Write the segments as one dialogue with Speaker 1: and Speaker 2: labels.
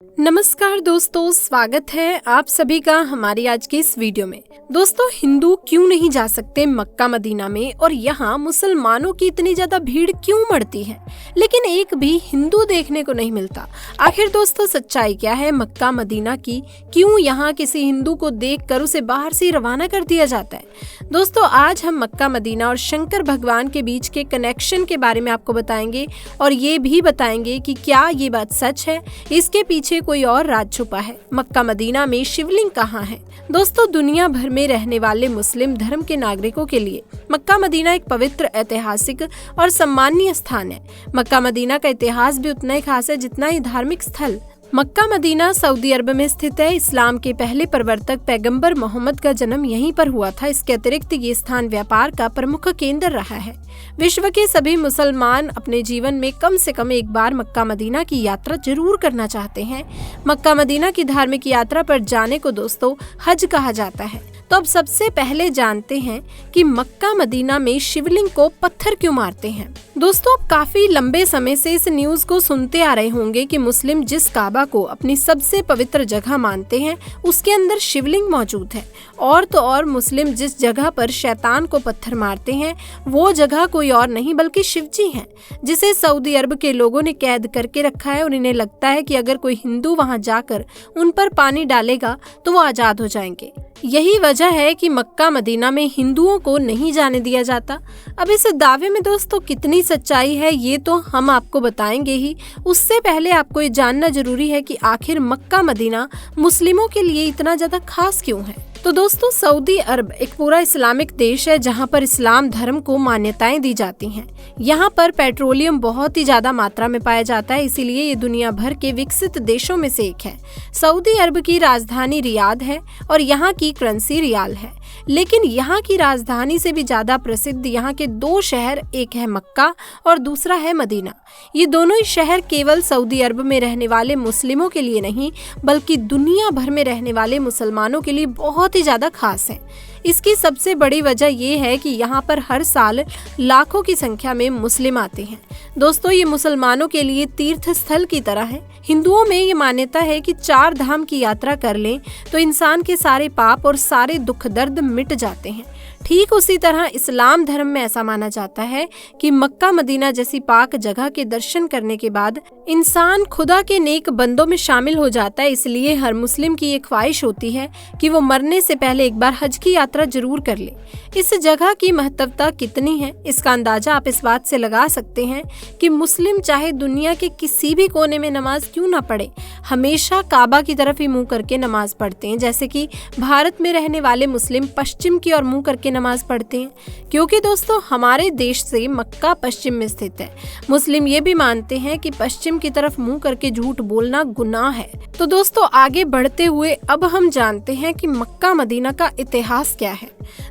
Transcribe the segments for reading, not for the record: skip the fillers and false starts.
Speaker 1: नमस्कार दोस्तों, स्वागत है आप सभी का हमारी आज की इस वीडियो में। दोस्तों, हिंदू क्यों नहीं जा सकते मक्का मदीना में और यहाँ मुसलमानों की इतनी ज्यादा भीड़ क्यों बढ़ती है, लेकिन एक भी हिंदू देखने को नहीं मिलता। आखिर दोस्तों सच्चाई क्या है मक्का मदीना की? क्यों यहाँ किसी हिंदू को देखकर उसे बाहर से रवाना कर दिया जाता है? दोस्तों, आज हम मक्का मदीना और शंकर भगवान के बीच के कनेक्शन के बारे में आपको बताएंगे और ये भी बताएंगे कि क्या ये बात सच है, इसके पीछे कोई और राज छुपा है। मक्का मदीना में शिवलिंग कहाँ है? दोस्तों, दुनिया भर में रहने वाले मुस्लिम धर्म के नागरिकों के लिए मक्का मदीना एक पवित्र, ऐतिहासिक और सम्मानीय स्थान है। मक्का मदीना का इतिहास भी उतना ही खास है जितना ही धार्मिक स्थल। मक्का मदीना सऊदी अरब में स्थित है। इस्लाम के पहले प्रवर्तक पैगंबर मोहम्मद का जन्म यहीं पर हुआ था। इसके अतिरिक्त ये स्थान व्यापार का प्रमुख केंद्र रहा है। विश्व के सभी मुसलमान अपने जीवन में कम से कम एक बार मक्का मदीना की यात्रा जरूर करना चाहते हैं। मक्का मदीना की धार्मिक यात्रा पर जाने को दोस्तों हज कहा जाता है। तो अब सबसे पहले जानते हैं कि मक्का मदीना में शिवलिंग को पत्थर क्यों मारते हैं। दोस्तों, अब काफी लंबे समय से इस न्यूज को सुनते आ रहे होंगे कि मुस्लिम जिस काबा को अपनी सबसे पवित्र जगह मानते हैं उसके अंदर शिवलिंग मौजूद है। और तो और मुस्लिम जिस जगह पर शैतान को पत्थर मारते हैं वो जगह कोई और नहीं बल्कि शिवजी हैं, जिसे सऊदी अरब के लोगों ने कैद करके रखा है। और इन्हें लगता है कि अगर कोई हिंदू वहां जाकर उन पर पानी डालेगा तो वो आजाद हो जाएंगे। यही वजह है कि मक्का मदीना में हिंदुओं को नहीं जाने दिया जाता। अब इस दावे में दोस्तों कितनी सच्चाई है ये तो हम आपको बताएंगे ही। उससे पहले आपको ये जानना जरूरी है कि आखिर मक्का मदीना मुस्लिमों के लिए इतना ज्यादा खास क्यों है। तो दोस्तों, सऊदी अरब एक पूरा इस्लामिक देश है जहां पर इस्लाम धर्म को मान्यताएं दी जाती हैं। यहाँ पर पेट्रोलियम बहुत ही ज्यादा मात्रा में पाया जाता है, इसीलिए ये दुनिया भर के विकसित देशों में से एक है। सऊदी अरब की राजधानी रियाद है और यहाँ की करेंसी रियाल है। लेकिन यहाँ की राजधानी से भी ज्यादा प्रसिद्ध यहाँ के दो शहर, एक है मक्का और दूसरा है मदीना। ये दोनों ही शहर केवल सऊदी अरब में रहने वाले मुस्लिमों के लिए नहीं बल्कि दुनिया भर में रहने वाले मुसलमानों के लिए बहुत ही ज्यादा खास हैं। इसकी सबसे बड़ी वजह ये है कि यहाँ पर हर साल लाखों की संख्या में मुस्लिम आते हैं। दोस्तों, ये मुसलमानों के लिए तीर्थ स्थल की तरह है। हिंदुओं में ये मान्यता है कि 4 धाम की यात्रा कर लें तो इंसान के सारे पाप और सारे दुख दर्द मिट जाते हैं। ठीक उसी तरह इस्लाम धर्म में ऐसा माना जाता है कि मक्का मदीना जैसी पाक जगह के दर्शन करने के बाद इंसान खुदा के नेक बंदों में शामिल हो जाता है। इसलिए हर मुस्लिम की ये ख्वाहिश होती है कि वो मरने से पहले एक बार हज की यात्रा जरूर कर ले। इस जगह की महत्वता कितनी है इसका अंदाजा आप इस बात से लगा सकते हैं कि मुस्लिम चाहे दुनिया के किसी भी कोने में नमाज क्यों ना पढ़े, हमेशा काबा की तरफ ही मुंह करके नमाज पढ़ते हैं। जैसे कि भारत में रहने वाले मुस्लिम पश्चिम की ओर मुंह करके नमाज पढ़ते हैं, क्योंकि दोस्तों हमारे देश से मक्का पश्चिम में स्थित है। मुस्लिम ये भी मानते हैं कि पश्चिम की तरफ मुंह करके झूठ बोलना गुनाह है। तो दोस्तों, आगे बढ़ते हुए अब हम जानते हैं कि मक्का मदीना का इतिहास क्या है।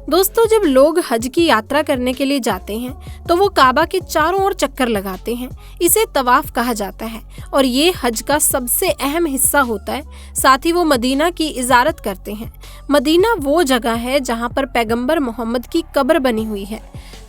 Speaker 1: दोस्तों, जब लोग हज की यात्रा करने के लिए जाते हैं तो वो काबा के चारों ओर चक्कर लगाते हैं। इसे तवाफ कहा जाता है और ये हज का सबसे अहम हिस्सा होता है। साथ ही वो मदीना की इजारत करते हैं। मदीना वो जगह है जहाँ पर पैगंबर मोहम्मद की कब्र बनी हुई है।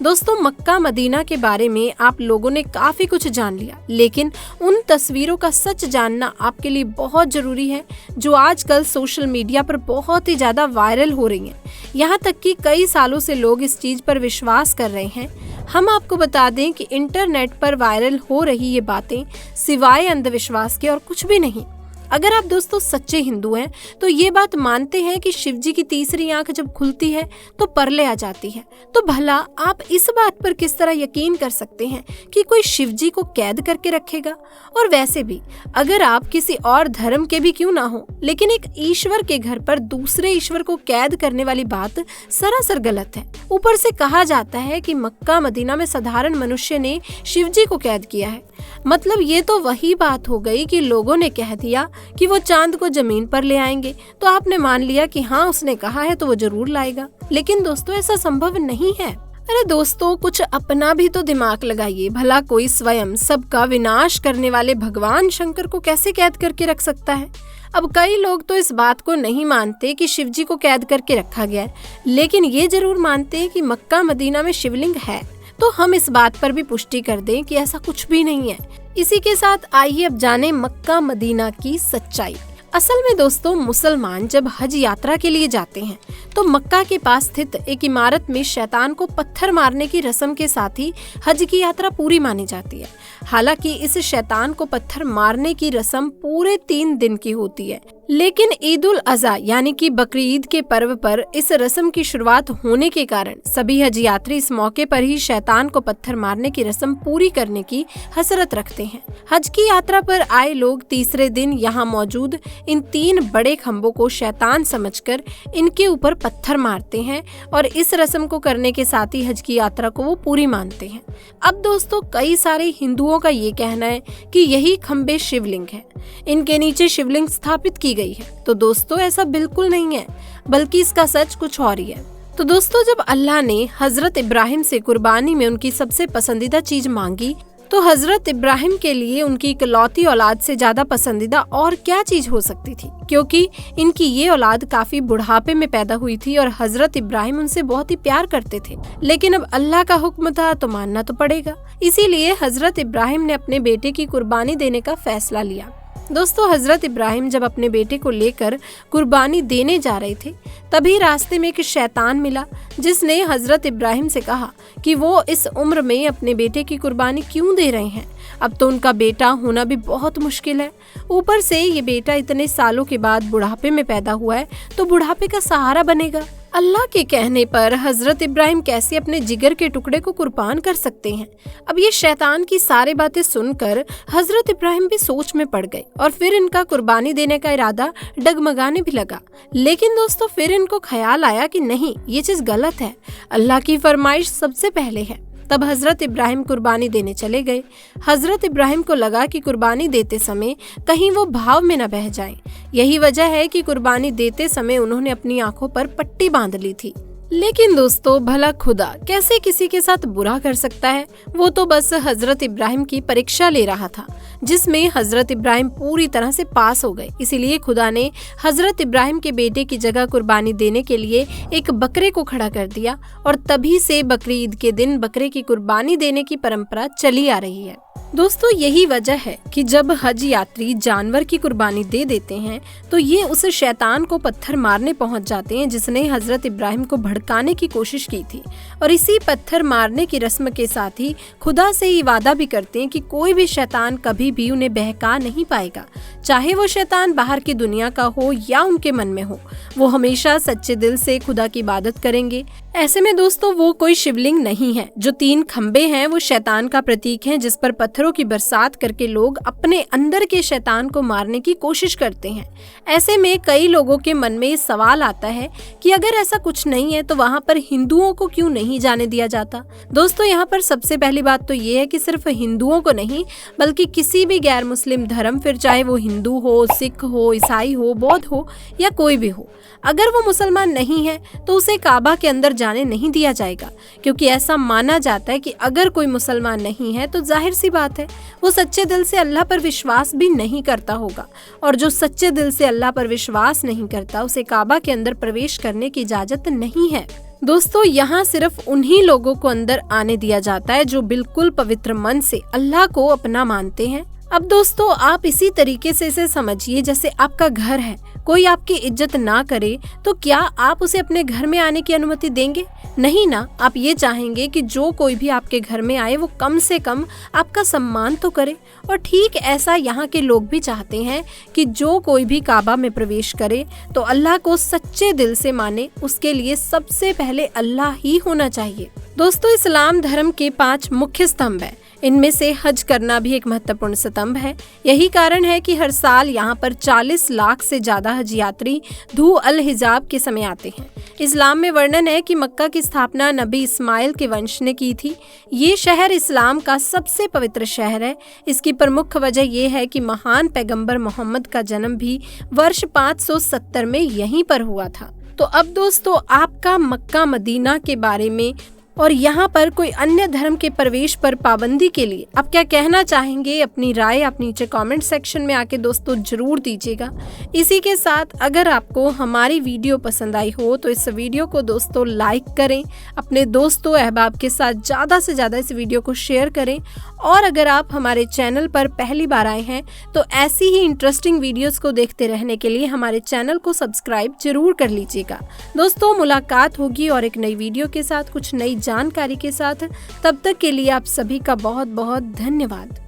Speaker 1: दोस्तों, मक्का मदीना के बारे में आप लोगों ने काफी कुछ जान लिया, लेकिन उन तस्वीरों का सच जानना आपके लिए बहुत जरूरी है जो आजकल सोशल मीडिया पर बहुत ही ज्यादा वायरल हो रही हैं। यहाँ तक कि कई सालों से लोग इस चीज पर विश्वास कर रहे हैं। हम आपको बता दें कि इंटरनेट पर वायरल हो रही ये बातें सिवाय अंधविश्वास के और कुछ भी नहीं। अगर आप दोस्तों सच्चे हिंदू हैं तो ये बात मानते हैं कि शिवजी की तीसरी आंख जब खुलती है तो परले आ जाती है, तो भला आप इस बात पर किस तरह यकीन कर सकते हैं कि कोई शिवजी को कैद करके रखेगा? और वैसे भी अगर आप किसी और धर्म के भी क्यों ना हो, लेकिन एक ईश्वर के घर पर दूसरे ईश्वर को कैद करने वाली बात सरासर गलत है। ऊपर से कहा जाता है कि मक्का मदीना में साधारण मनुष्य ने शिवजी को कैद किया है। मतलब ये तो वही बात हो गई कि लोगों ने कह दिया कि वो चांद को जमीन पर ले आएंगे तो आपने मान लिया कि हाँ उसने कहा है तो वो जरूर लाएगा। लेकिन दोस्तों, ऐसा संभव नहीं है। अरे दोस्तों, कुछ अपना भी तो दिमाग लगाइए। भला कोई स्वयं सबका विनाश करने वाले भगवान शंकर को कैसे कैद करके रख सकता है? अब कई लोग तो इस बात को नहीं मानते कि शिवजी को कैद करके रखा गया है, लेकिन ये जरूर मानते हैं कि मक्का मदीना में शिवलिंग है। तो हम इस बात पर भी पुष्टि कर दें कि ऐसा कुछ भी नहीं है। इसी के साथ आइए अब जाने मक्का मदीना की सच्चाई। असल में दोस्तों, मुसलमान जब हज यात्रा के लिए जाते हैं तो मक्का के पास स्थित एक इमारत में शैतान को पत्थर मारने की रस्म के साथ ही हज की यात्रा पूरी मानी जाती है। हालांकि इस शैतान को पत्थर मारने की रस्म पूरे 3 दिन की होती है, लेकिन ईद उल अज़हा यानी कि बकरीद के पर्व पर इस रस्म की शुरुआत होने के कारण सभी हज यात्री इस मौके पर ही शैतान को पत्थर मारने की रस्म पूरी करने की हसरत रखते हैं। हज की यात्रा पर आए लोग तीसरे दिन यहाँ मौजूद इन 3 बड़े खम्भों को शैतान समझकर इनके ऊपर पत्थर मारते हैं और इस रस्म को करने के साथ ही हज की यात्रा को वो पूरी मानते हैं। अब दोस्तों, कई सारे हिंदुओं का ये कहना है कि यही खम्भे शिवलिंग है, इनके नीचे शिवलिंग स्थापित की गई है। तो दोस्तों, ऐसा बिल्कुल नहीं है, बल्कि इसका सच कुछ और ही है। तो दोस्तों, जब अल्लाह ने हजरत इब्राहिम से कुर्बानी में उनकी सबसे पसंदीदा चीज मांगी तो हजरत इब्राहिम के लिए उनकी इकलौती औलाद से ज्यादा पसंदीदा और क्या चीज हो सकती थी, क्योंकि इनकी ये औलाद काफी बुढ़ापे में पैदा हुई थी और हजरत इब्राहिम उनसे बहुत ही प्यार करते थे। लेकिन अब अल्लाह का हुक्म था तो मानना तो पड़ेगा। इसीलिए हजरत इब्राहिम ने अपने बेटे की कुर्बानी देने का फैसला लिया। दोस्तों, हजरत इब्राहिम जब अपने बेटे को लेकर कुर्बानी देने जा रहे थे तभी रास्ते में एक शैतान मिला, जिसने हजरत इब्राहिम से कहा कि वो इस उम्र में अपने बेटे की कुर्बानी क्यों दे रहे हैं। अब तो उनका बेटा होना भी बहुत मुश्किल है, ऊपर से ये बेटा इतने सालों के बाद बुढ़ापे में पैदा हुआ है तो बुढ़ापे का सहारा बनेगा। अल्लाह के कहने पर हजरत इब्राहिम कैसे अपने जिगर के टुकड़े को कुर्बान कर सकते हैं। अब ये शैतान की सारी बातें सुनकर हजरत इब्राहिम भी सोच में पड़ गए और फिर इनका कुर्बानी देने का इरादा डगमगाने भी लगा। लेकिन दोस्तों, फिर इनको ख्याल आया कि नहीं, ये चीज गलत है, अल्लाह की फरमाइश सबसे पहले है। तब हजरत इब्राहिम कुर्बानी देने चले गए। हजरत इब्राहिम को लगा कि कुर्बानी देते समय कहीं वो भाव में न बह जाएं। यही वजह है कि कुर्बानी देते समय उन्होंने अपनी आंखों पर पट्टी बांध ली थी। लेकिन दोस्तों, भला खुदा कैसे किसी के साथ बुरा कर सकता है। वो तो बस हजरत इब्राहिम की परीक्षा ले रहा था, जिसमें हजरत इब्राहिम पूरी तरह से पास हो गए। इसीलिए खुदा ने हजरत इब्राहिम के बेटे की जगह कुर्बानी देने के लिए एक बकरे को खड़ा कर दिया और तभी से बकरीद के दिन बकरे की कुर्बानी देने की परंपरा चली आ रही है। दोस्तों, यही वजह है कि जब हज यात्री जानवर की कुर्बानी दे देते हैं तो ये उस शैतान को पत्थर मारने पहुंच जाते हैं जिसने हजरत इब्राहिम को भड़काने की कोशिश की थी, और इसी पत्थर मारने की रस्म के साथ ही खुदा से ही वादा भी करते हैं कि कोई भी शैतान कभी भी उन्हें बहका नहीं पाएगा। चाहे वो शैतान बाहर की दुनिया का हो या उनके मन में हो, वो हमेशा सच्चे दिल से खुदा की इबादत करेंगे। ऐसे में दोस्तों, वो कोई शिवलिंग नहीं है। जो 3 खम्बे हैं वो शैतान का प्रतीक हैं, जिस पर पत्थरों की बरसात करके लोग अपने अंदर के शैतान को मारने की कोशिश करते हैं। ऐसे में कई लोगों के मन में सवाल आता है कि अगर ऐसा कुछ नहीं है तो वहाँ पर हिंदुओं को क्यों नहीं जाने दिया जाता। दोस्तों, यहाँ पर सबसे पहली बात तो ये है कि सिर्फ हिंदुओं को नहीं, बल्कि किसी भी गैर मुस्लिम धर्म, फिर चाहे वो हिंदू हो, सिख हो, ईसाई हो, बौद्ध हो या कोई भी हो, अगर वो मुसलमान नहीं है तो उसे काबा के अंदर जाने नहीं दिया जाएगा, क्योंकि ऐसा माना जाता है कि अगर कोई मुसलमान नहीं है तो जाहिर सी बात है वो सच्चे दिल से अल्लाह पर विश्वास भी नहीं करता होगा, और जो सच्चे दिल से अल्लाह पर विश्वास नहीं करता उसे काबा के अंदर प्रवेश करने की इजाजत नहीं है। दोस्तों, यहाँ सिर्फ उन्हीं लोगों को अंदर आने दिया जाता है जो बिल्कुल पवित्र मन से अल्लाह को अपना मानते हैं। अब दोस्तों, आप इसी तरीके से इसे समझिए जैसे आपका घर है, कोई आपकी इज्जत ना करे तो क्या आप उसे अपने घर में आने की अनुमति देंगे? नहीं ना। आप ये चाहेंगे कि जो कोई भी आपके घर में आए वो कम से कम आपका सम्मान तो करे। और ठीक ऐसा यहाँ के लोग भी चाहते हैं कि जो कोई भी काबा में प्रवेश करे तो अल्लाह को सच्चे दिल से माने। उसके लिए सबसे पहले अल्लाह ही होना चाहिए। दोस्तों, इस्लाम धर्म के 5 मुख्य स्तंभ है, इनमें से हज करना भी एक महत्वपूर्ण स्तंभ है। यही कारण है कि हर साल यहाँ पर 40 लाख से ज्यादा हज यात्री धू अल हिजाब के समय आते हैं। इस्लाम में वर्णन है कि मक्का की स्थापना नबी इस्माइल के वंश ने की थी। ये शहर इस्लाम का सबसे पवित्र शहर है। इसकी प्रमुख वजह यह है कि महान पैगंबर मोहम्मद का जन्म भी वर्ष 570 में यहीं पर हुआ था। तो अब दोस्तों, आपका मक्का मदीना के बारे में और यहाँ पर कोई अन्य धर्म के प्रवेश पर पाबंदी के लिए आप क्या कहना चाहेंगे? अपनी राय आप नीचे कमेंट सेक्शन में आके दोस्तों जरूर दीजिएगा। इसी के साथ अगर आपको हमारी वीडियो पसंद आई हो तो इस वीडियो को दोस्तों लाइक करें, अपने दोस्तों अहबाब के साथ ज़्यादा से ज़्यादा इस वीडियो को शेयर करें। और अगर आप हमारे चैनल पर पहली बार आए हैं तो ऐसी ही इंटरेस्टिंग वीडियोस को देखते रहने के लिए हमारे चैनल को सब्सक्राइब जरूर कर लीजिएगा। दोस्तों मुलाकात होगी और एक नई वीडियो के साथ, कुछ नई जानकारी के साथ। तब तक के लिए आप सभी का बहुत बहुत धन्यवाद।